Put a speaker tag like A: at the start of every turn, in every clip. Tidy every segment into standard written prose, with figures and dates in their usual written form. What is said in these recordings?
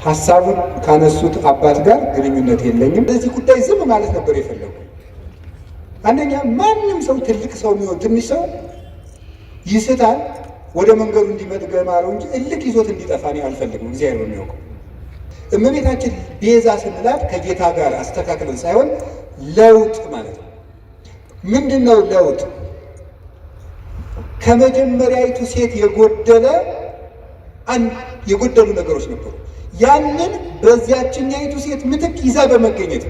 A: ሐሳቡን ካነሱት አባት ጋር ግንኙነት የለኝም። በዚህ ጉዳይ ዝም ማለት ነበር የፈለጉ። አንደኛ ማንም ሰው ትልቅ ሰው የሚሆን ትንሽ ሰው ይስታል፣ ወደ መንገዱ እንዲመጥገማረው እንጂ እልክ ይዞት እንዲጠፋ ነው አልፈልግም። እግዚአብሔር ነው የሚያውቀው። እመቤታችን ቤዛ ስንላት ከጌታ ጋር አስተካክለን ሳይሆን ለውጥ ማለት ነው። ምንድነው ለውጥ? ከመጀመሪያይቱ ሴት የጎደሉ ነገሮች ነበሩ። ያንን በዚያችኛይቱ ሴት ምትክ ይዛ በመገኘት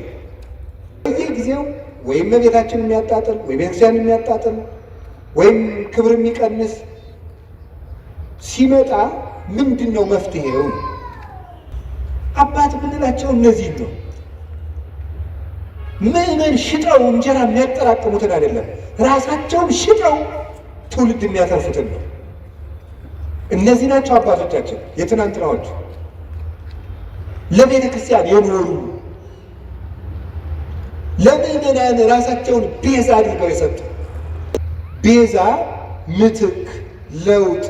A: በየጊዜው ወይም እመቤታችን የሚያጣጥል ወይም ቤተክርስቲያን የሚያጣጥል ወይም ክብር የሚቀንስ ሲመጣ ምንድነው መፍትሄው? አባት የምንላቸው እነዚህ ነው። ምዕመን ሽጠው እንጀራ የሚያጠራቅሙትን አይደለም፣ ራሳቸውን ሽጠው ትውልድ የሚያተርፉትን ነው። እነዚህ ናቸው አባቶቻችን የትናንትናዎቹ፣ ለቤተ ክርስቲያን የኖሩ ለምዕመናን ራሳቸውን ቤዛ አድርገው የሰጡ። ቤዛ ምትክ፣ ለውጥ፣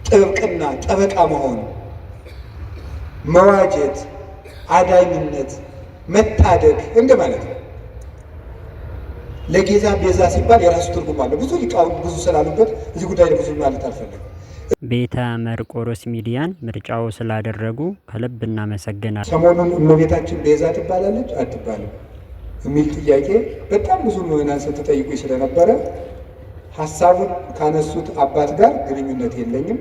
A: ጥብቅና፣ ጠበቃ መሆን፣ መዋጀት፣ አዳኝነት፣ መታደግ እንደማለት ነው። ለጌታ ቤዛ ሲባል የራሱ ትርጉም አለ። ብዙ ሊቃውንት ብዙ ስላሉበት እዚህ ጉዳይ ላይ ብዙ ማለት አልፈልግም።
B: ቤተ መርቆሬዎስ ሚዲያን ምርጫው ስላደረጉ ከልብ እናመሰግናለን።
A: ሰሞኑን እመቤታችን ቤዛ ትባላለች አትባልም የሚል ጥያቄ በጣም ብዙ ምዕመናን ስትጠይቁኝ ስለነበረ ሐሳቡን ካነሱት አባት ጋር ግንኙነት የለኝም።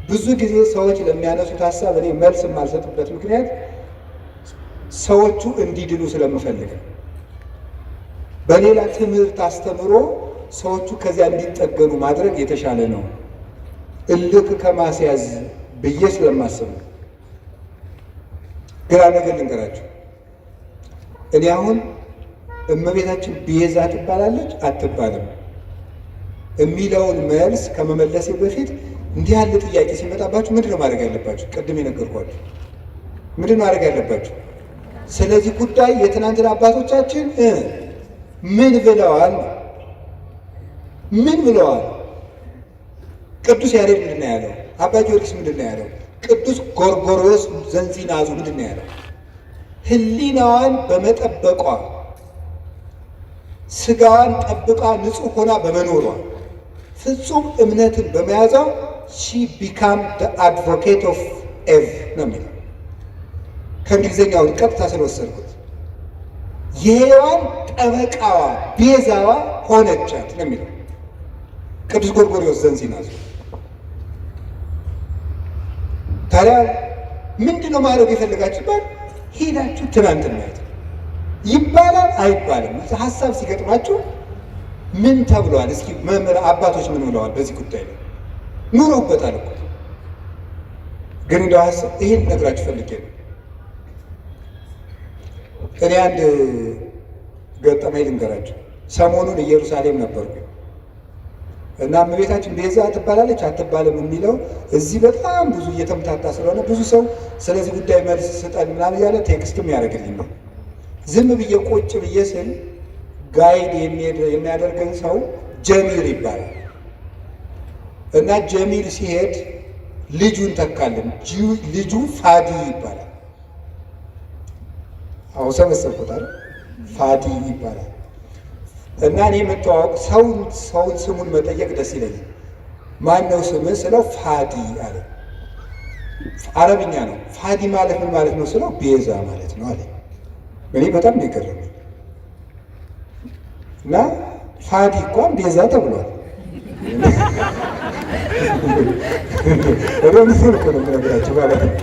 A: ብዙ ጊዜ ሰዎች ለሚያነሱት ሐሳብ እኔ መልስ የማልሰጥበት ምክንያት ሰዎቹ እንዲድኑ ስለምፈልግ፣ በሌላ ትምህርት አስተምሮ ሰዎቹ ከዚያ እንዲጠገኑ ማድረግ የተሻለ ነው እልክ ከማስያዝ ብዬ ስለማስብ። ግራ ነገር ልንገራችሁ። እኔ አሁን እመቤታችን ቤዛ ትባላለች አትባልም የሚለውን መልስ ከመመለሴ በፊት እንዲህ ያለ ጥያቄ ሲመጣባችሁ ምንድን ነው ማድረግ ያለባችሁ? ቅድም የነገርኳችሁ ምንድን ነው ማድረግ ያለባችሁ? ስለዚህ ጉዳይ የትናንትና አባቶቻችን ምን ብለዋል? ምን ብለዋል? ቅዱስ ያሬድ ምንድን ነው ያለው? አባ ጊዮርጊስ ምንድን ነው ያለው? ቅዱስ ጎርጎርዮስ ዘንዚናዙ ምንድን ነው ያለው? ሕሊናዋን በመጠበቋ ስጋዋን ጠብቃ ንጹሕ ሆና በመኖሯ ፍጹም እምነትን በመያዟ she became the advocate of Eve ነው የሚለው። ከእንግሊዝኛው ቀጥታ ስለወሰድኩት የሔዋን ጠበቃዋ ቤዛዋ ሆነቻት ነው የሚለው ቅዱስ ጎርጎርዮስ ዘንዚናዙ። ታዲያ ምንድን ነው ማድረግ የፈለጋችሁበት? ሄዳችሁ ትናንትና ማየት ይባላል አይባልም? ሀሳብ ሲገጥማችሁ ምን ተብሏል? እስኪ መምህር አባቶች ምን ብለዋል በዚህ ጉዳይ ላይ? ኑረውበታል እኮ። ግን እንደው ሀሳብ ይሄን ነግራችሁ ፈልጌ ነው። እኔ አንድ ገጠመኝ ልንገራችሁ። ሰሞኑን ኢየሩሳሌም ነበርኩ እና እመቤታችን ቤዛ ትባላለች አትባልም የሚለው እዚህ በጣም ብዙ እየተምታታ ስለሆነ ብዙ ሰው ስለዚህ ጉዳይ መልስ ስጠን ምናምን እያለ ቴክስትም ያደርግልኝ ነው። ዝም ብዬ ቁጭ ብዬ ስል ጋይድ የሚያደርገን ሰው ጀሚል ይባላል እና ጀሚል ሲሄድ ልጁን ተካልን። ልጁ ፋዲ ይባላል። አሁን ሰበሰብኩታል። ፋዲ ይባላል እና እኔ መተዋወቅ ሰውን ስሙን መጠየቅ ደስ ይለኛል። ማን ነው ስምህ ስለው ፋዲ አለ። አረብኛ ነው። ፋዲ ማለት ምን ማለት ነው ስለው ቤዛ ማለት ነው አለ። እኔ በጣም ነው የገረመኝ። እና ፋዲ እንኳን ቤዛ ተብሏል። ሮምስል እኮ ነው የምነግራቸው ማለት ነው።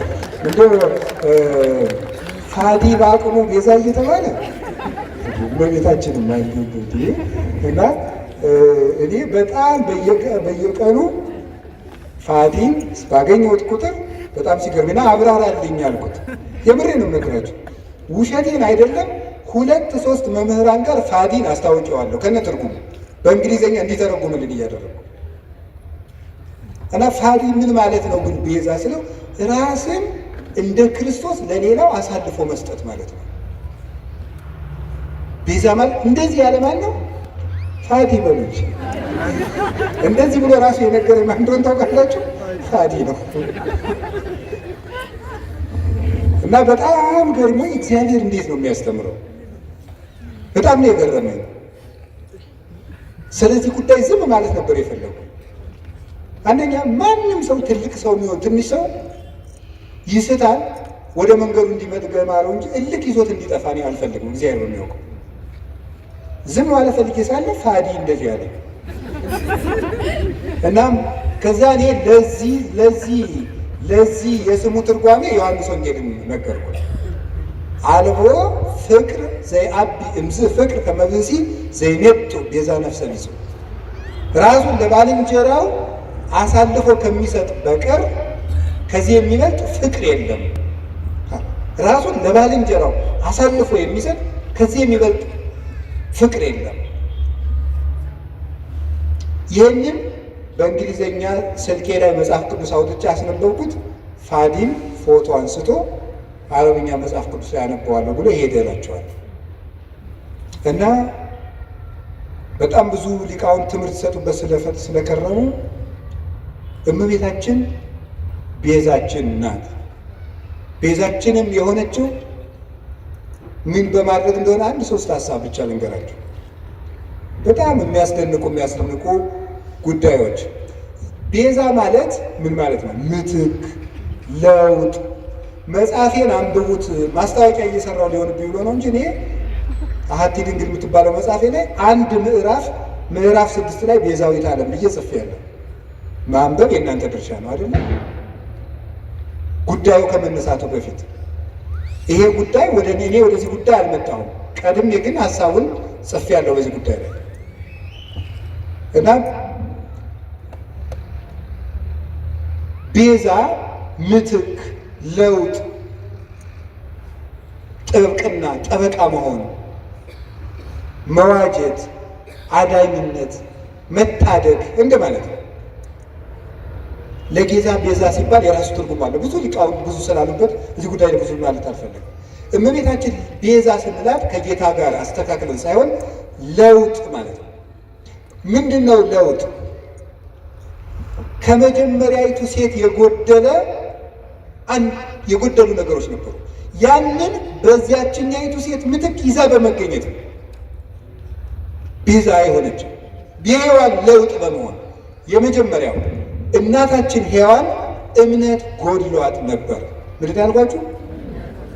A: እንደው ፋዲ በአቅሙ ቤዛ እየተባለ በቤታችን ማይገቡት እና እኔ በጣም በየቀኑ ፋዲን ባገኘሁት ቁጥር በጣም ሲገርምና አብራራልኝ አልኩት። የምሬ ነው የምነግራቸው፣ ውሸቴን አይደለም። 2-3 መምህራን ጋር ፋዲን አስታውቀዋለሁ ከነ ትርጉሙ በእንግሊዝኛ እንዲተረጉምልን እያደረጉ እና ፋዲ ምን ማለት ነው ግን ቤዛ ስለው ራስን እንደ ክርስቶስ ለሌላው አሳልፎ መስጠት ማለት ነው። ቤዛ ማለት እንደዚህ ያለ ማለት ነው። ፋዲ በሉኝ። እንደዚህ ብሎ ራሱ የነገረኝ ማን እንደሆነ ታውቃላችሁ? ፋዲ ነው። እና በጣም ገርሞኝ እግዚአብሔር እንዴት ነው የሚያስተምረው? በጣም ነው የገረመኝ። ስለዚህ ጉዳይ ዝም ማለት ነበር የፈለጉ። አንደኛ ማንም ሰው ትልቅ ሰው የሚሆን ትንሽ ሰው ይስታል፣ ወደ መንገዱ እንዲመጥ ገማረው እንጂ እልክ ይዞት እንዲጠፋ እኔ አልፈልግም። እግዚአብሔር ነው የሚያውቀው። ዝም ማለት ፈልጌ ሳለ ፋዲ እንደዚህ ያለ እናም ከዛ እኔ ለዚህ የስሙ ትርጓሜ ዮሐንስ ወንጌልን ነገርኩ። አልቦ ፍቅር ዘይአቢ እምዝ ፍቅር ከመብሲ ዘይሜጡ ቤዛ ነፍሰ ቢጹ ራሱን ለባልንጀራው አሳልፎ ከሚሰጥ በቀር ከዚህ የሚበልጥ ፍቅር የለም። ራሱን ለባልንጀራው አሳልፎ የሚሰጥ ከዚህ የሚበልጥ ፍቅር የለም። ይህንን በእንግሊዘኛ ስልኬ ላይ መጽሐፍ ቅዱስ አውጥቼ አስነበብኩት። ፋዲም ፎቶ አንስቶ አረብኛ መጽሐፍ ቅዱስ ላይ አነበዋለሁ ብሎ ይሄደላቸዋል። እና በጣም ብዙ ሊቃውንት ትምህርት ሲሰጡበት ስለከረሙ እመቤታችን ቤዛችን ናት። ቤዛችንም የሆነችው ምን በማድረግ እንደሆነ አንድ ሶስት ሀሳብ ብቻ ልንገራቸው። በጣም የሚያስደንቁ ጉዳዮች። ቤዛ ማለት ምን ማለት ነው? ምትክ፣ ለውጥ። መጽሐፌን አንብቡት። ማስታወቂያ እየሰራው ሊሆንብኝ ብሎ ነው እንጂ እኔ አሐቲ ድንግል የምትባለው መጽሐፌ ላይ አንድ ምዕራፍ 6 ላይ ቤዛዊት ዓለም ብዬ ጽፌያለሁ። ማንበብ የእናንተ ድርሻ ነው አይደለ? ጉዳዩ ከመነሳቱ በፊት ይሄ ጉዳይ እኔ ወደዚህ ጉዳይ አልመጣሁም። ቀድሜ ግን ሀሳቡን ጽፌያለሁ በዚህ ጉዳይ ላይ እና ቤዛ ምትክ፣ ለውጥ፣ ጥብቅና፣ ጠበቃ መሆን፣ መዋጀት፣ አዳኝነት፣ መታደግ እንደማለት ነው። ለጌታ ቤዛ ሲባል የራሱ ትርጉም አለው። ብዙ ሊቃውንት ብዙ ስላሉበት እዚህ ጉዳይ ብዙ ማለት አልፈለግም። እመቤታችን ቤዛ ስንላት ከጌታ ጋር አስተካክለን ሳይሆን ለውጥ ማለት ነው። ምንድን ነው ለውጥ? ከመጀመሪያይቱ ሴት የጎደሉ ነገሮች ነበሩ። ያንን በዚያችኛይቱ ሴት ምትክ ይዛ በመገኘት ቤዛ የሆነች የሔዋን ለውጥ በመሆን የመጀመሪያው እናታችን ሔዋን እምነት ጎድሏት ነበር። ምንድን ያልኳችሁ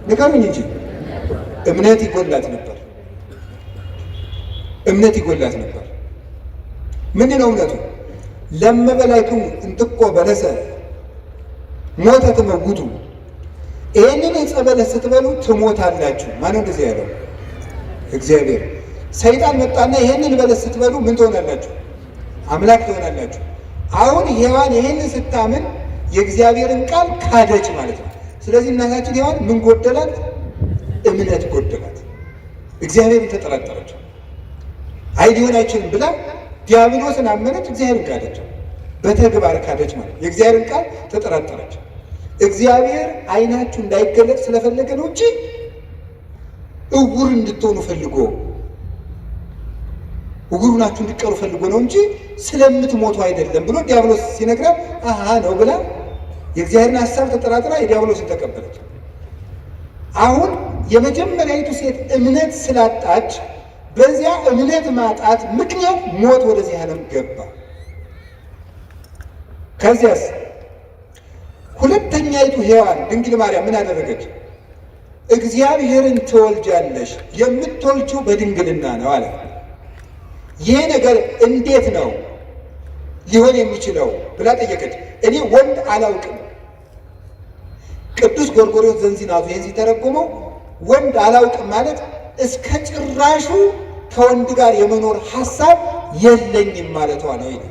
A: ንገሩኝ እንጂ እምነት ይጎላት ነበር። እምነት ይጎላት ነበር። ምንድን ነው እምነቱ? ለመበላይክሙ እንጥቆ በለሰ ሞተ ትመውቱ፣ ይህንን ዕፀ በለስ ስትበሉ ትሞታላችሁ። ማነው እንደዚህ ያለው? እግዚአብሔር። ሰይጣን መጣና ይህንን በለስ ስትበሉ ምን ትሆናላችሁ? አምላክ ትሆናላችሁ። አሁን ሔዋን ይህንን ስታምን የእግዚአብሔርን ቃል ካደች ማለት ነው። ስለዚህ እናታችን ሔዋን ምን ጎደላት? እምነት ጎደላት። እግዚአብሔርን ተጠራጠረች። አይ ሊሆን አይችልም ብላ ዲያብሎስን አመነች፣ እግዚአብሔርን ካደች። በተግባር ካደች ማለት የእግዚአብሔርን ቃል ተጠራጠረች። እግዚአብሔር ዓይናችሁ እንዳይገለጥ ስለፈለገ ነው እንጂ እውር እንድትሆኑ ፈልጎ እውር ናችሁ እንድትቀሩ ፈልጎ ነው እንጂ ስለምትሞቱ አይደለም ብሎ ዲያብሎስ ሲነግራት አሃ ነው ብላ የእግዚአብሔርን ሐሳብ ተጠራጥራ የዲያብሎስን ተቀበለች። አሁን የመጀመሪያይቱ ሴት እምነት ስላጣች በዚያ እምነት ማጣት ምክንያት ሞት ወደዚህ ዓለም ገባ። ከዚያስ ሁለተኛይቱ ሔዋን ድንግል ማርያም ምን አደረገች? እግዚአብሔርን ትወልጃለሽ፣ የምትወልጂው በድንግልና ነው አለ። ይሄ ነገር እንዴት ነው ሊሆን የሚችለው ብላ ጠየቀች። እኔ ወንድ አላውቅም። ቅዱስ ጎርጎርዮስ ዘንዚናቱ ይህን ሲተረጉመው ወንድ አላውቅም ማለት እስከ ጭራሹ ከወንድ ጋር የመኖር ሐሳብ የለኝም ማለቷ ነው ይላል።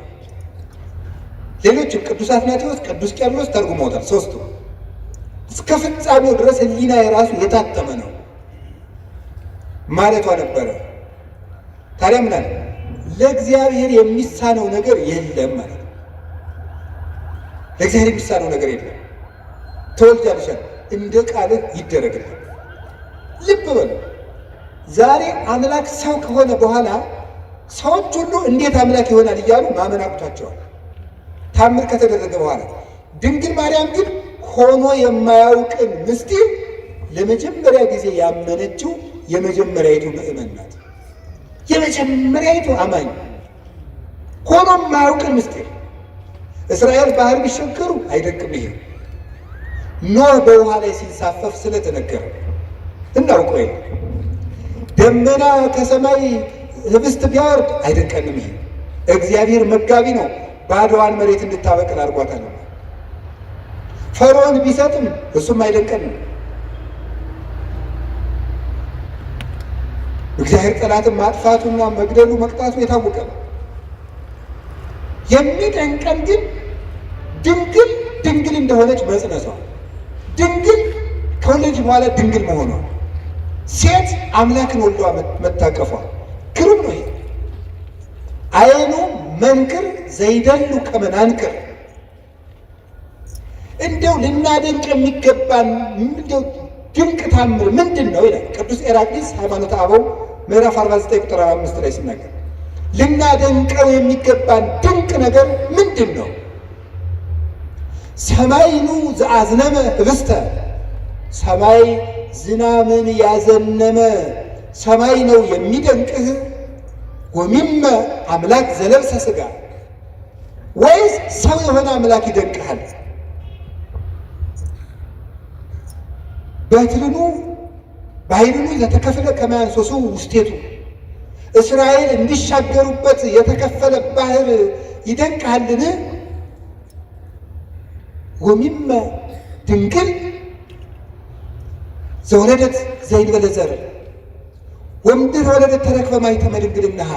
A: ሌሎችም ቅዱስ አትናቴዎስ፣ ቅዱስ ቄርሎስ ተርጉመውታል። ሶስቱ እስከ ፍጻሜው ድረስ ሕሊና የራሱ የታተመ ነው ማለቷ ነበረ። ታዲያ ምን አለ? ለእግዚአብሔር የሚሳነው ነገር የለም ማለት ነው። ለእግዚአብሔር የሚሳነው ነገር የለም። ትወልጃለሽ፣ እንደ ቃልህ ይደረግልህ። ልብ በሉ። ዛሬ አምላክ ሰው ከሆነ በኋላ ሰዎች ሁሉ እንዴት አምላክ ይሆናል እያሉ ማመን አቅቷቸዋል፣ ታምር ከተደረገ በኋላ። ድንግል ማርያም ግን ሆኖ የማያውቅን ምስጢር ለመጀመሪያ ጊዜ ያመነችው የመጀመሪያይቱ ምእመን ናት። የመጀመሪያይቱ አማኝ ሆኖም ማያውቅ ምስጢር። እስራኤል ባህር ቢሸገሩ አይደንቅም። ይሄ ኖህ በውሃ ላይ ሲንሳፈፍ ስለተነገረ እናውቀው የለ። ደመና ከሰማይ ህብስት ቢያወርድ አይደንቀንም። ይሄ እግዚአብሔር መጋቢ ነው። ባዶዋን መሬት እንድታበቅል አድርጓታል። ፈርዖን ቢሰጥም እሱም አይደንቀንም። እግዚአብሔር ጠላትን ማጥፋቱና መግደሉ መቅጣቱ የታወቀ ነው። የሚደንቀን ግን ድንግል እንደሆነች መጽነሷ፣ ድንግል ከወለደች በኋላ ድንግል መሆኗ፣ ሴት አምላክን ወልዷ መታቀፏ ግሩም ነው። ይሄ አይኑ መንክር ዘይደሉ ከመናንክር። እንደው ልናደንቅ የሚገባን እንደው ድንቅ ታምር ምንድን ነው ይላል ቅዱስ ኤራቅሊስ ሃይማኖተ አበው ምዕራፍ 49 ቁጥር 5 ላይ ሲናገር ልናደንቀው የሚገባን ድንቅ ነገር ምንድን ነው? ሰማይኑ ዘአዝነመ ህብስተ፣ ሰማይ ዝናምን ያዘነመ ሰማይ ነው የሚደንቅህ። ወሚመ አምላክ ዘለብሰ ሥጋ፣ ወይስ ሰው የሆነ አምላክ ይደንቅሃል? በትርኑ ባሕሩኑ ዘተከፍለ ከመ አንሶሱ ውስቴቱ፣ እስራኤል እንዲሻገሩበት የተከፈለ ባህር ይደንቅሃልን? ወሚመ ድንግል ዘወለደት ዘይንበለ ዘር ወምድር ወለደት ተረክበ ማኅተመ ድንግልናሃ፣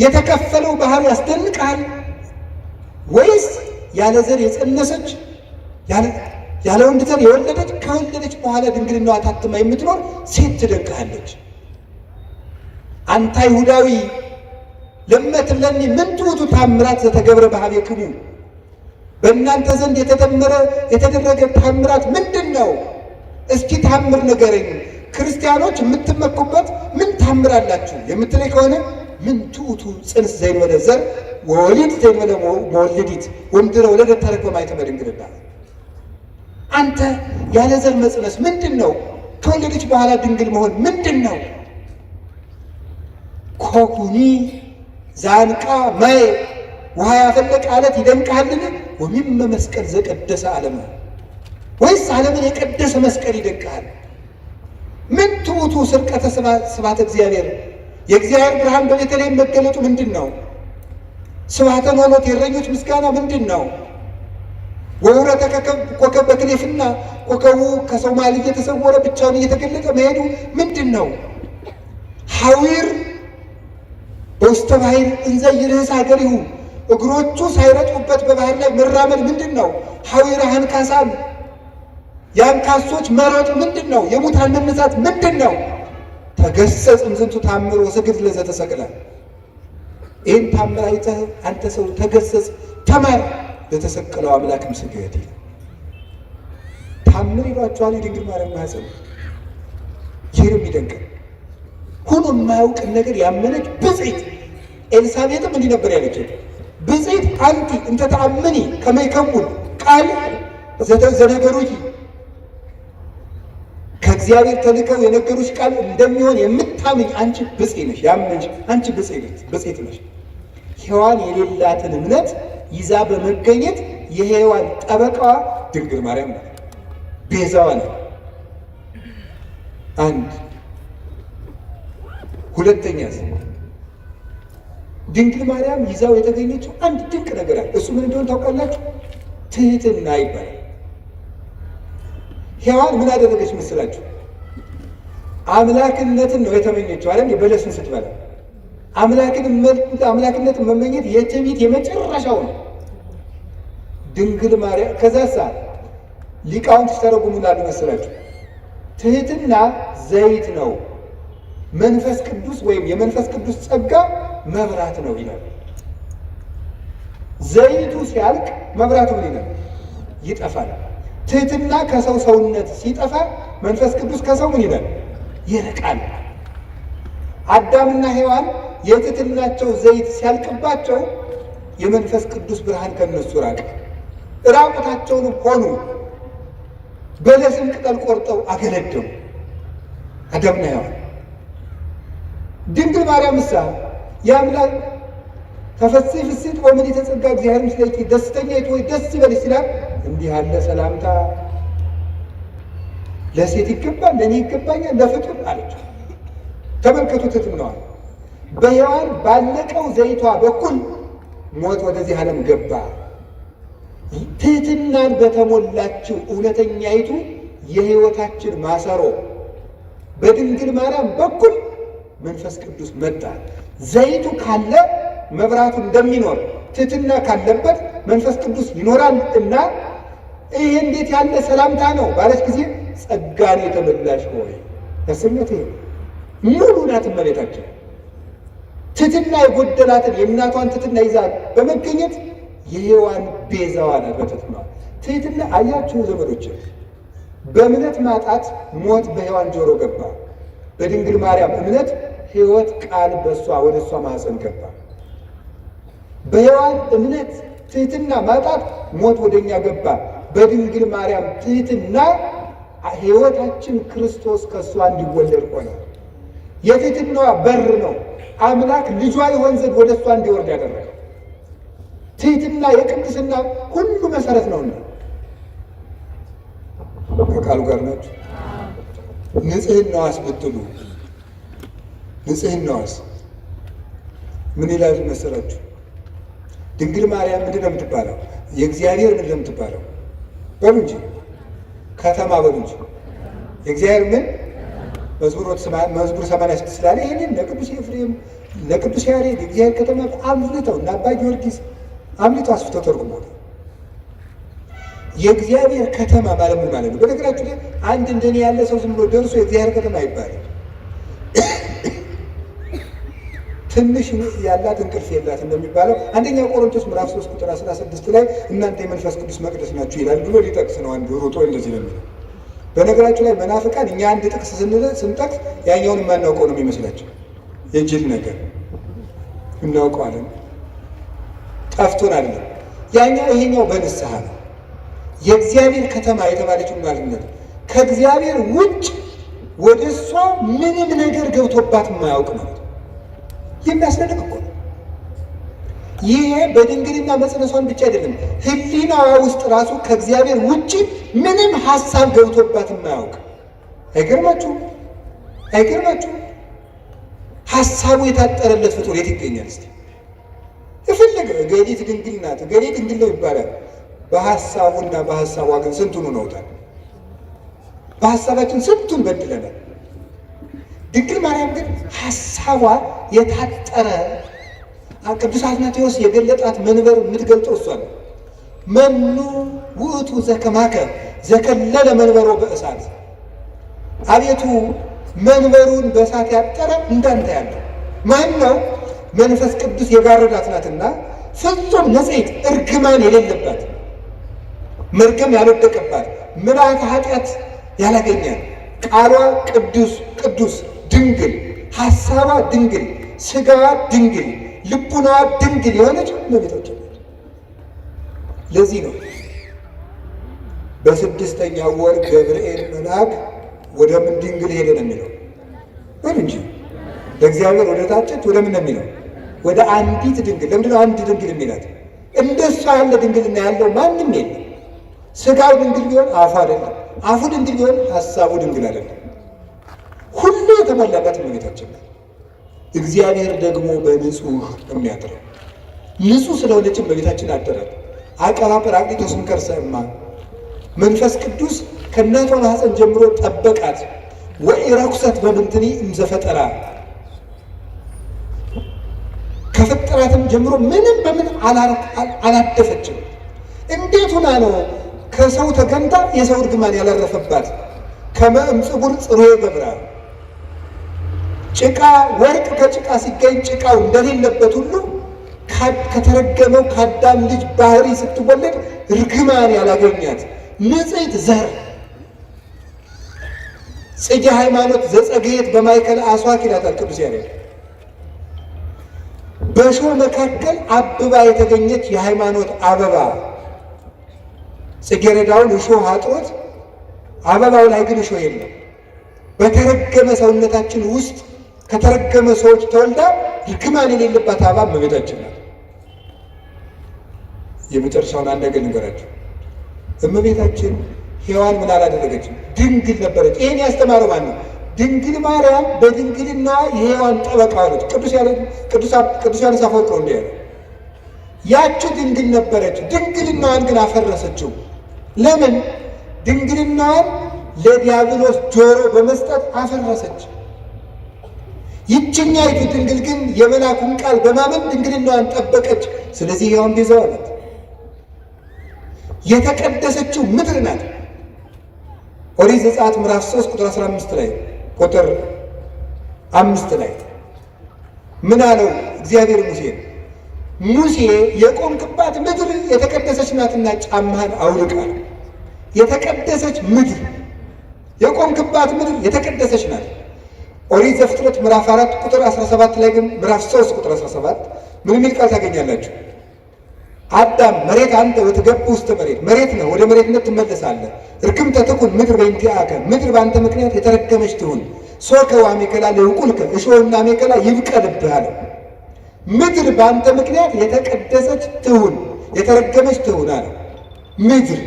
A: የተከፈለው ባህር ያስደንቅሃል? ወይስ ያለ ዘር የጸነሰች ያለ ወንድ ዘር የወለደች ከወለደች በኋላ ድንግልናዋ ታትማ የምትኖር ሴት ትደንቅሃለች? አንተ አይሁዳዊ ለመትለኒ ምን ትዑቱ ታምራት ዘተገብረ በኀቤክሙ፣ በእናንተ ዘንድ የተደረገ ታምራት ምንድን ነው? እስኪ ታምር ንገረኝ። ክርስቲያኖች የምትመኩበት ምን ታምር አላችሁ የምትለኝ ከሆነ ምን ትዑቱ ጽንስ ዘይንበለ ዘር ወወሊድ ዘይንበለ መወልዲት ወምድረ ወለደት ተረክበ ማኅተመ ድንግልናሃ። አንተ ያለ ዘር መጽነስ ምንድን ነው? ከወለደች በኋላ ድንግል መሆን ምንድን ነው? ኮኩኒ ዛንቃ ማየ፣ ውሃ ያፈለቀ አለት ይደንቅሃልን? ወሚመ መስቀል ዘቀደሰ ዓለመ፣ ወይስ ዓለምን የቀደሰ መስቀል ይደንቅሃል? ምን ትዑቱ ስርቀተ ስብሐተ እግዚአብሔር፣ የእግዚአብሔር ብርሃን በቤተልሔም መገለጡ ምንድን ነው? ስብሐተ ኖሎት የእረኞች ምስጋና ምንድን ነው? ወውረተ ኮከብ በክሌፍና፣ ኮከቡ ከሰው መሃል እየተሰወረ ብቻውን እየተገለጠ መሄዱ ምንድን ነው? ሐዊር በውስተ ባሕር እንዘ ይርህስ ሀገሪሁ፣ እግሮቹ ሳይረጡበት በባህር ላይ መራመድ ምንድን ነው? ሐዊረ አንካሳም፣ የአንካሶች መሮጥ ምንድን ነው? የሙታን መነሳት ምንድን ነው? ተገሰጽ እምዝንቱ ታምር ወስግድ ለዘተሰቅለ። ይህን ታምር አይተህ አንተ ሰው ተገሰጽ፣ ተማር፣ ለተሰቀለው አምላክም ስገድ። ታምር ይሏቸዋል የድንግል ማርያም ማኅፀን። ይህን የሚደንቅ ሆኖ የማያውቅን ነገር ያመነች ብፅዕት ኤልሳቤጥም እንዲህ ነበር ያለችው፣ ብፅዕት አንቲ እንተ ተአምኒ ከመ ይከውን ቃል ዘነገሩኪ፣ ከእግዚአብሔር ተልከው የነገሩሽ ቃል እንደሚሆን የምታምኝ አንቺ ብፅዕት ነሽ። ያመንሽ አንቺ ብፅዕት ነሽ። ሔዋን የሌላትን እምነት ይዛ በመገኘት የሔዋን ጠበቃዋ ድንግል ማርያም ናት፣ ቤዛዋ ናት። አንድ ሁለተኛ ድንግል ማርያም ይዛው የተገኘችው አንድ ድንቅ ነገር አለ። እሱ ምን እንደሆነ ታውቃላችሁ? ትህትና ይባላል። ሔዋን ምን አደረገች መስላችሁ? አምላክነትን ነው የተመኘችው አይደል? የበለስን ስትበላ አምላክነትን መመኘት የትዕቢት የመጨረሻው ነው። ድንግል ማርያም ከዛሳ ሊቃውንት ሲተረጉሙላሉ መስላችሁ? ትህትና ዘይት ነው፣ መንፈስ ቅዱስ ወይም የመንፈስ ቅዱስ ጸጋ መብራት ነው ይላል። ዘይቱ ሲያልቅ መብራቱ ምን ይላል? ይጠፋል። ትህትና ከሰው ሰውነት ሲጠፋ መንፈስ ቅዱስ ከሰው ምን ይላል? ይርቃል። አዳምና ሔዋን የትህትናቸው ዘይት ሲያልቅባቸው የመንፈስ ቅዱስ ብርሃን ከነሱ ራቀ፣ ራቁታቸውን ሆኑ። በለስም ቅጠል ቆርጠው አገለደሙ አዳምና ሔዋን። ድንግል ማርያም ምሳ የአምላክ ተፈሥሒ ፍሥሕት ወምልዕተ ጸጋ እግዚአብሔር ምስሌኪ ደስተኛይቱ ሆይ ደስ ይበልሽ ሲላት እንዲህ ያለ ሰላምታ ለሴት ይገባል? ለእኔ ይገባኛል? ለፍጡር አለች። ተመልከቱ ትሕትናዋን። በሔዋን ባለቀው ዘይቷ በኩል ሞት ወደዚህ ዓለም ገባ። ትሕትናን በተሞላችው እውነተኛይቱ የሕይወታችን ማሰሮ በድንግል ማርያም በኩል መንፈስ ቅዱስ መጣ። ዘይቱ ካለ መብራቱ እንደሚኖር ትሕትና ካለበት መንፈስ ቅዱስ ይኖራል እና ይሄ እንዴት ያለ ሰላምታ ነው ባለች ጊዜ ጸጋን የተመላሽ ሆይ ተሰኘት። ሙሉ ናት እመቤታችን። ትሕትና የጎደላትን የእናቷን ትሕትና ይዛ በመገኘት የሔዋን ቤዛዋ ናት። በትሕትና ትሕትና አያችሁ ዘመዶች፣ በእምነት ማጣት ሞት በሔዋን ጆሮ ገባ። በድንግል ማርያም እምነት ሕይወት ቃል በእሷ ወደ እሷ ማኅፀን ገባ። በሔዋን እምነት ትሕትና ማጣት ሞት ወደ እኛ ገባ። በድንግል ማርያም ትሕትና ሕይወታችን ክርስቶስ ከእሷ እንዲወለድ ሆነ። የትሕትናዋ በር ነው አምላክ ልጇ ይሆን ዘንድ ወደ እሷ እንዲወርድ ያደረገ። ትሕትና የቅድስና ሁሉ መሰረት ነውና ከቃሉ ጋር ናቸው። ንጽሕናዋስ ብትሉ ንጽሕናዋስ ምን ይላል መሰላችሁ? ድንግል ማርያም ምንድን ነው የምትባለው? የእግዚአብሔር ምንድን ነው የምትባለው? በሉ እንጂ ከተማ በሉ እንጂ የእግዚአብሔር ምን መዝሙር 86 ስላለ ይህንን ለቅዱስ ኤፍሬም ለቅዱስ ያሬድ የእግዚአብሔር ከተማ አምልተው እና አባ ጊዮርጊስ አምልተው አስፍተው ተርጉመው የእግዚአብሔር ከተማ ማለት ምን ማለት ነው? በነገራችሁ ላይ አንድ እንደኔ ያለ ሰው ዝም ብሎ ደርሶ የእግዚአብሔር ከተማ ይባላል። ትንሽ ያላት እንቅልፍ የላት እንደሚባለው አንደኛ ቆሮንቶስ ምዕራፍ 3 ቁጥር 16 ላይ እናንተ የመንፈስ ቅዱስ መቅደስ ናችሁ ይላል ብሎ ሊጠቅስ ነው። አንዱ ሮጦ እንደዚህ ነው የሚለው። በነገራችሁ ላይ መናፍቃን እኛ አንድ ጥቅስ ስንጠቅስ ያኛውን የማናውቀው ነው የሚመስላቸው። የጅል ነገር እናውቀዋለን፣ ጠፍቶን አይደለም። ያኛው ይሄኛው በንስሐ ነው። የእግዚአብሔር ከተማ የተባለችው ማለትነት ከእግዚአብሔር ውጭ ወደ እሷ ምንም ነገር ገብቶባት የማያውቅ ማለት የሚያስደንቅ እኮ ነው። ይሄ በድንግልና መጽነሷን ብቻ አይደለም፣ ሕሊናዋ ውስጥ ራሱ ከእግዚአብሔር ውጭ ምንም ሀሳብ ገብቶባት የማያውቅ። አይገርማችሁም? አይገርማችሁም? ሀሳቡ የታጠረለት ፍጡር የት ይገኛል? እስኪ የፈለገ ገሊት ድንግል ናት፣ ገሌ ድንግል ነው ይባላል። በሀሳቡና በሀሳቧ ግን ስንቱን ነውታል። በሀሳባችን ስንቱን በድለናል። ድንግል ማርያም ግን ሀሳቧ የታጠረ ቅዱስ አትናቴዎስ የገለጣት መንበር የምትገልጠው እሷ ነው። መኑ ውእቱ ዘከማከ ዘከለለ መንበሮ በእሳት፣ አቤቱ መንበሩን በእሳት ያጠረ እንዳንተ ያለ ማን ነው? መንፈስ ቅዱስ የጋረዳት ናትና ፍጹም ንጽሕት እርግማን የሌለባት መርገም ያልወደቀባት ምልዓተ ኃጢአት ያላገኛት ቃሏ ቅዱስ ቅዱስ ድንግል ሐሳቧ ድንግል ሥጋዋ ድንግል ልቡናዋ ድንግል የሆነች እመቤታችን ነች። ለዚህ ነው በስድስተኛው ወር ገብርኤል መልአክ ወደ ምን ድንግል ሄደ ነው የሚለው። ምን እንጂ ለእግዚአብሔር ወደ ታጨች ወደ ምን ነው የሚለው? ወደ አንዲት ድንግል። ለምንድን ነው አንድ ድንግል የሚላት? እንደሷ ያለ ድንግልና ያለው ማንም የለም። ሥጋው ድንግል ቢሆን አፉ አይደለም፣ አፉ ድንግል ቢሆን ሐሳቡ ድንግል አይደለም። ሁሉ የተሞላበት እመቤታችን ናት። እግዚአብሔር ደግሞ በንጹህ የሚያድረው ንጹህ ስለሆነች እመቤታችን አደረች። አቀባ ጰራቅሊጦስን ከርሰ እማ መንፈስ ቅዱስ ከእናቷ ማኅፀን ጀምሮ ጠበቃት። ወኢረኩሰት በምንትኒ እምዘፈጠራ ከፈጠራትም ጀምሮ ምንም በምን አላደፈችም። እንዴት ሆና ነው ከሰው ተገንታ የሰው እርግማን ያላረፈባት? ከመ እምጽጉር ጽሩየ ገብራ ጭቃ ወርቅ ከጭቃ ሲገኝ ጭቃው እንደሌለበት ሁሉ ከተረገመው ከአዳም ልጅ ባህሪ ስትወለድ እርግማን ያላገኛት ንጽሕት ዘር ጽጌ ሃይማኖት ዘጸገየት በማእከለ አስዋክ ይላታል ቅዱስ ያሬድ። በእሾህ መካከል አብባ የተገኘች የሃይማኖት አበባ ጽጌረዳውን እሾህ አጥሮት አበባው ላይ ግን እሾህ የለም። በተረገመ ሰውነታችን ውስጥ ከተረገመ ሰዎች ተወልዳ እርግማን የሌለባት አበባ እመቤታችን ናት። የመጨረሻውን አንድ ነገር ልንገራችሁ። እመቤታችን ሔዋን ምን አላደረገችም? ድንግል ነበረች። ይሄን ያስተማረው ማን ነው? ድንግል ማርያም በድንግልና የሔዋን ጠበቃ ሆነች። ቅዱስ ዮሐንስ አፈወርቅ ነው እንዲህ ያለው። ያቺ ድንግል ነበረች፣ ድንግልናዋን ግን አፈረሰችው። ለምን? ድንግልናዋን ለዲያብሎስ ጆሮ በመስጠት አፈረሰች። ይችኛይቱ ድንግል ግን የመልአኩን ቃል በማመን ድንግልናዋን ጠበቀች። ስለዚህ ሔዋን ቤዛዋ ናት። የተቀደሰችው ምድር ናት። ኦሪት ዘጸአት ምዕራፍ 3 ቁጥር 15 ላይ ቁጥር 5 ላይ ምን አለው እግዚአብሔር ሙሴን? ሙሴ የቆምክባት ምድር የተቀደሰች ናትና ጫማህን አውልቅ አለ። የተቀደሰች ምድር፣ የቆምክባት ምድር የተቀደሰች ናት። ኦሪት ዘፍጥረት ምዕራፍ 4 ቁጥር 17 ላይ ግን ምዕራፍ 3 ቁጥር 17 ምን የሚል ቃል ታገኛላችሁ? አዳም መሬት አንተ ወትገቡ ውስተ መሬት ነው፣ ወደ መሬትነት ትመለሳለህ። እርክምተ ትኩን ምድር በእንቲአከ፣ ምድር በአንተ ምክንያት የተረገመች ትሁን። ሶከ ወአሜከላ ለይቁልከ፣ እሾህና አሜከላ ይብቀልብህ አለ። ምድር በአንተ ምክንያት የተቀደሰች ትሁን፣ የተረገመች ትሁን አለ። ምድር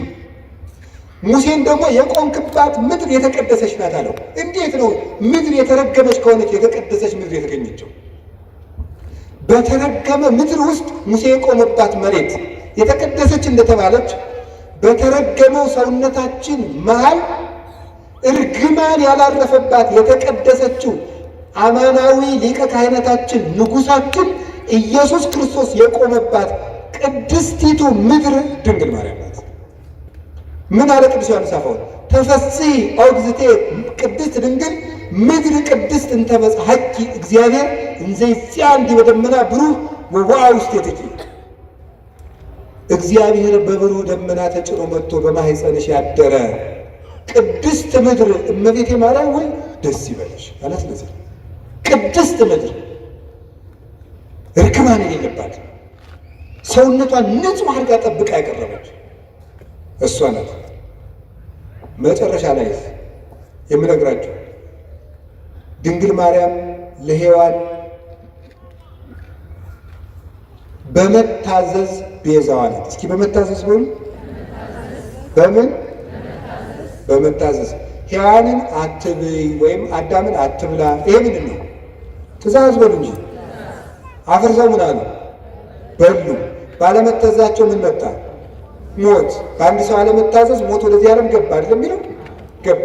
A: ሙሴን ደግሞ የቆምክባት ምድር የተቀደሰች ናት አለው። እንዴት ነው ምድር የተረገመች ከሆነች የተቀደሰች ምድር የተገኘችው? በተረገመ ምድር ውስጥ ሙሴ የቆመባት መሬት የተቀደሰች እንደተባለች በተረገመው ሰውነታችን መሃል እርግማን ያላረፈባት የተቀደሰችው አማናዊ ሊቀ ካህናታችን ንጉሳችን ኢየሱስ ክርስቶስ የቆመባት ቅድስቲቱ ምድር ድንግል ማርያም ናት። ምን አለ ቅዱስ ዮሐንስ አፈወርቅ? ተፈሥሒ ኦግዝእቴ ቅድስት ድንግል ምድር ቅድስት እንተ በጽሐኪ እግዚአብሔር እንዘ ይጽአን ዲበ ደመና ብሩህ ወወአ ውስቴትኪ። እግዚአብሔር በብሩህ ደመና ተጭኖ መጥቶ በማኅፀንሽ ያደረ ቅድስት ምድር እመቤቴ ማርያም ወይ ደስ ይበልሽ ማለት ነው። ቅድስት ምድር እርግማን የሌለባት ሰውነቷን ንጹሕ አድርጋ ጠብቃ ያቀረበች እሷ ናት። መጨረሻ ላይ የምነግራችሁ ድንግል ማርያም ለሔዋን በመታዘዝ ቤዛዋ ናት። እስኪ በመታዘዝ በሉ። በምን? በመታዘዝ ሔዋንን አትብይ ወይም አዳምን አትብላ። ይሄ ምንድን ነው? ትእዛዝ በሉ እንጂ አፍርሰው ምን አሉ? በሉ። ባለመታዘዛቸው ምን መጣ? ሞት። በአንድ ሰው አለመታዘዝ ሞት ወደዚህ ዓለም ገባ አይደለም የሚለው? ገባ።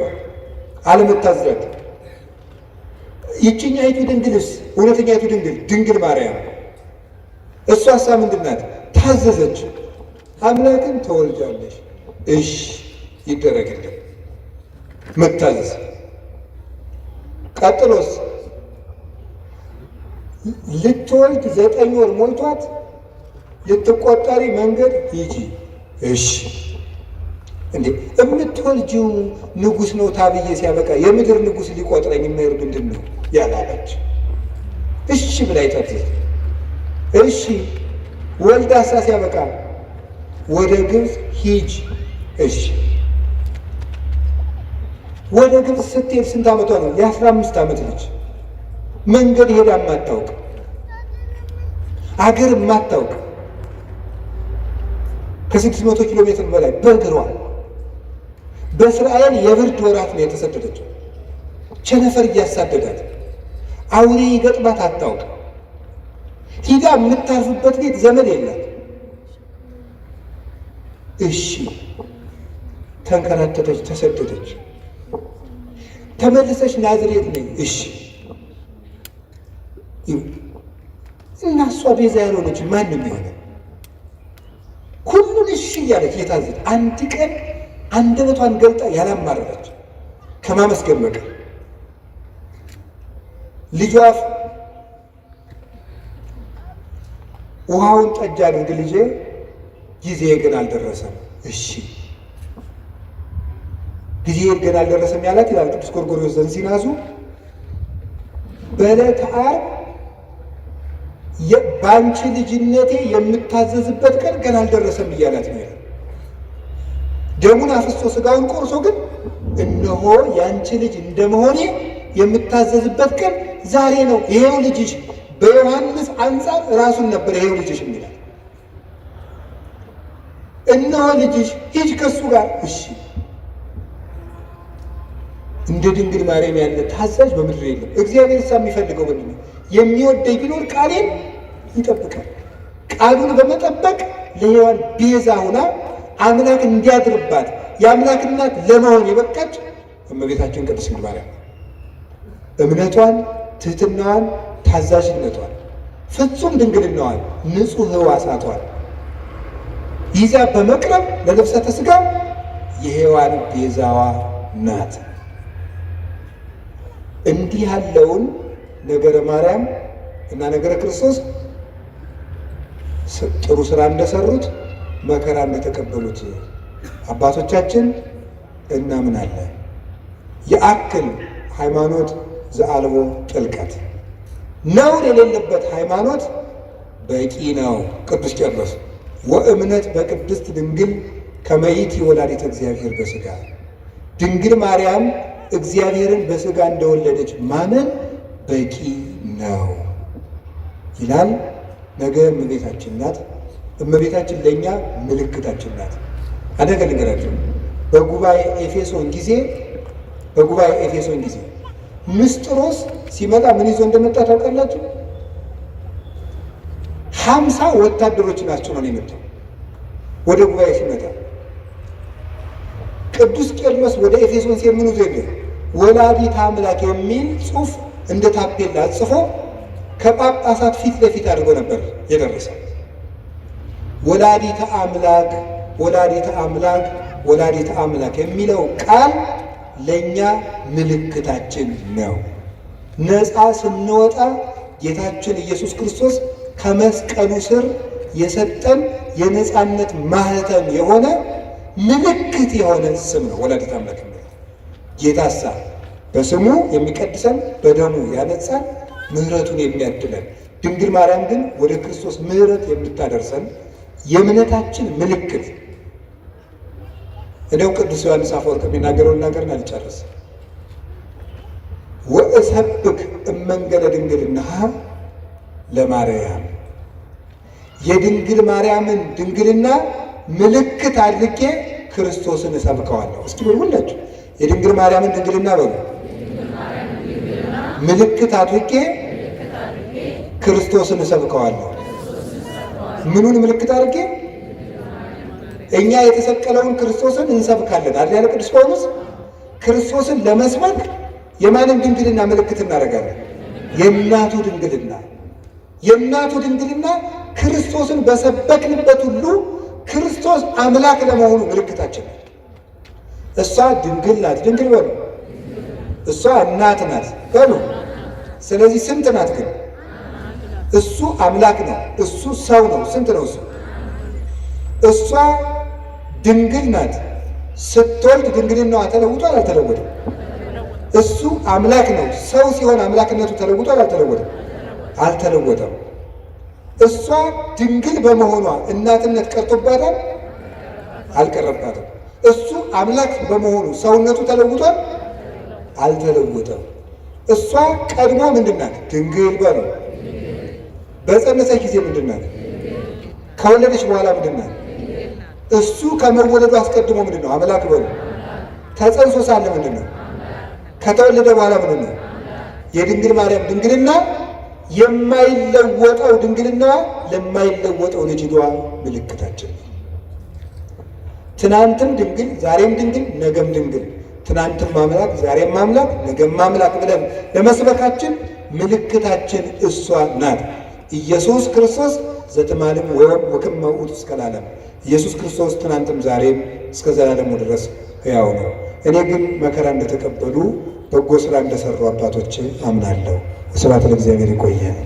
A: አለመታዘዛቸው። ይችኛይቱ ድንግልስ እውነተኛይቱ ድንግል ማርያም እሷሳ ምንድን ናት? ታዘዘች። አምላክን ተወልጃለሽ፣ እሺ ይደረግልን። መታዘዝ። ቀጥሎስ ልትወልድ 9 ወር ሞልቷት ልትቆጠሪ መንገድ ሂጂ፣ እሺ። እንዴ የምትወልጂው ንጉሥ ነው ታብዬ ሲያበቃ የምድር ንጉሥ ሊቆጥረኝ የማይር ምንድን ነው ያላለች? እሺ ብላ ይታዘዝ። እሺ ወልዳሳ ሲያበቃ ወደ ግብፅ ሂጅ፣ እሺ። ወደ ግብፅ ስትሄድ ስንት ዓመቷ ነው? የ15 ዓመት ልጅ። መንገድ ሄዳ የማታውቅ አገር የማታውቅ ከ600 ኪሎ ሜትር በላይ በእግሯ በእስራኤል የብርድ ወራት ነው የተሰደደችው። ቸነፈር እያሳደዳት አውሬ ይገጥማት አታውቅ። ሂዳ የምታርፍበት ቤት ዘመድ የላት። እሺ ተንከራተተች፣ ተሰደደች። ተመልሰች ናዝሬት ነኝ፣ እሺ። እና እሷ ቤዛ ያልሆነች ማንም የሆነ ሁሉን እሺ እያለች የታዘች አንድ ቀን አንደበቷን ገልጣ ያላማረረች ከማመስገን በቀር ልጇ ውሃውን ጠጅ አድርግ ልጄ፣ ጊዜ ግን አልደረሰም። እሺ ጊዜ ግን አልደረሰም ያላት ይላል ቅዱስ ጎርጎርዮስ ዘንዚናዙ በዕለተ ዓርብ በአንቺ ልጅነቴ የምታዘዝበት ቀን ገና አልደረሰም እያላት ነው። ደሙን አፍስሶ ስጋውን ቆርሶ ግን እነሆ ያንቺ ልጅ እንደመሆኔ የምታዘዝበት ቀን ዛሬ ነው። ይሄው ልጅሽ። በዮሐንስ አንጻር ራሱን ነበር ይሄው ልጅሽ የሚላል። እነሆ ልጅሽ፣ ሂጅ ከሱ ጋር። እሺ፣ እንደ ድንግል ማርያም ያለ ታዛዥ በምድር የለም። እግዚአብሔር እሳ የሚፈልገው ምንድን ነው? የሚወደኝ ቢኖር ቃሌን ይጠብቃል። ቃሉን በመጠበቅ ለሔዋን ቤዛ ሆና አምላክ እንዲያድርባት የአምላክ እናት ለመሆን የበቃች እመቤታችን ቅድስት ድንግል ማርያም እምነቷን፣ ትህትናዋን፣ ታዛዥነቷን፣ ፍጹም ድንግልናዋን፣ ንጹሕ ሕዋሳቷን ይዛ በመቅረብ ለነፍሳተ ሥጋ የሔዋን ቤዛዋ ናት። እንዲህ ያለውን ነገረ ማርያም እና ነገረ ክርስቶስ ጥሩ ስራ እንደሰሩት መከራ እንደተቀበሉት አባቶቻችን እናምናለን። የአክል ሃይማኖት ዘአልቦ ጥልቀት፣ ነውር የሌለበት ሃይማኖት በቂ ነው። ቅዱስ ቄርሎስ ወእምነት በቅድስት ድንግል ከመይት ወላዲተ እግዚአብሔር በሥጋ፣ ድንግል ማርያም እግዚአብሔርን በሥጋ እንደወለደች ማመን በቂ ነው ይላል። ነገ እመቤታችን ናት። እመቤታችን ለእኛ ምልክታችን ናት። አደገ ልንገራቸው። በጉባኤ ኤፌሶን ጊዜ ምስጢሮስ ሲመጣ ምን ይዞ እንደመጣ ታውቃላችሁ? 50 ወታደሮችን አስጭኖ ነው የመጣው። ወደ ጉባኤ ሲመጣ ቅዱስ ቄርሎስ ወደ ኤፌሶን ሲሄድ ምን ይዞ ሄደ? ወላዲተ አምላክ የሚል ጽሑፍ እንደ ታፔላ ጽፎ ከጳጳሳት ፊት ለፊት አድርጎ ነበር የደረሰው። ወላዲተ አምላክ ወላዲተ አምላክ ወላዲተ አምላክ የሚለው ቃል ለእኛ ምልክታችን ነው። ነፃ ስንወጣ ጌታችን ኢየሱስ ክርስቶስ ከመስቀሉ ስር የሰጠን የነፃነት ማህተም የሆነ ምልክት የሆነ ስም ነው ወላዲተ አምላክ የሚለው። ጌታሳ በስሙ የሚቀድሰን በደሙ ያነጻን ምሕረቱን የሚያድለን፣ ድንግል ማርያም ግን ወደ ክርስቶስ ምሕረት የምታደርሰን የእምነታችን ምልክት። እንደው ቅዱስ ዮሐንስ አፈወርቅ የሚናገረውን ነገርን አልጨርስም። ወእሰብክ እመንገለ ድንግልናሃ ለማርያም፣ የድንግል ማርያምን ድንግልና ምልክት አድርጌ ክርስቶስን እሰብከዋለሁ። እስኪ በሉ ሁላችሁ የድንግል ማርያምን ድንግልና በሉ። ምልክት አድርጌ ክርስቶስን እሰብከዋለሁ። ምኑን ምልክት አድርጌ? እኛ የተሰቀለውን ክርስቶስን እንሰብካለን አይደል ያለ ቅዱስ ጳውሎስ። ክርስቶስን ለመስበክ የማንን ድንግልና ምልክት እናደርጋለን? የእናቱ ድንግልና። የእናቱ ድንግልና ክርስቶስን በሰበክንበት ሁሉ ክርስቶስ አምላክ ለመሆኑ ምልክታችን ነው። እሷ ድንግል ናት። ድንግል በሉ። እሷ እናት ናት በሉ። ስለዚህ ስንት ናት ግን? እሱ አምላክ ነው፣ እሱ ሰው ነው። ስንት ነው እሱ? እሷ ድንግል ናት። ስትወልድ ድንግልናዋ ተለውጧል አልተለወጠም? እሱ አምላክ ነው። ሰው ሲሆን አምላክነቱ ተለውጧል አልተለወጠም? አልተለወጠም። እሷ ድንግል በመሆኗ እናትነት ቀርቶባታል አልቀረባትም? እሱ አምላክ በመሆኑ ሰውነቱ ተለውጧል አልተለወጠም? እሷ ቀድሞ ምንድናት? ድንግል በሉ። በጸነሰች ጊዜ ምንድናት? ከወለደች በኋላ ምንድናት? እሱ ከመወለዱ አስቀድሞ ምንድነው? አምላክ በሉ። ተጸንሶ ሳለ ምንድነው? ከተወለደ በኋላ ምንድነው? የድንግል ማርያም ድንግልና የማይለወጠው ድንግልና ለማይለወጠው ልጅቷ ምልክታችን። ትናንትም ድንግል ዛሬም ድንግል ነገም ድንግል፣ ትናንትም አምላክ ዛሬም አምላክ ነገም አምላክ ብለን ለመስበካችን ምልክታችን እሷ ናት። ኢየሱስ ክርስቶስ ዘትማልም ወክመ ውእቱ እስከ ለዓለም። ኢየሱስ ክርስቶስ ትናንትም ዛሬም እስከ ዘላለሙ ድረስ ሕያው ነው። እኔ ግን መከራ እንደተቀበሉ በጎ ስራ እንደሰሩ አባቶቼ አምናለሁ። ስብሐት ለእግዚአብሔር። ይቆየን።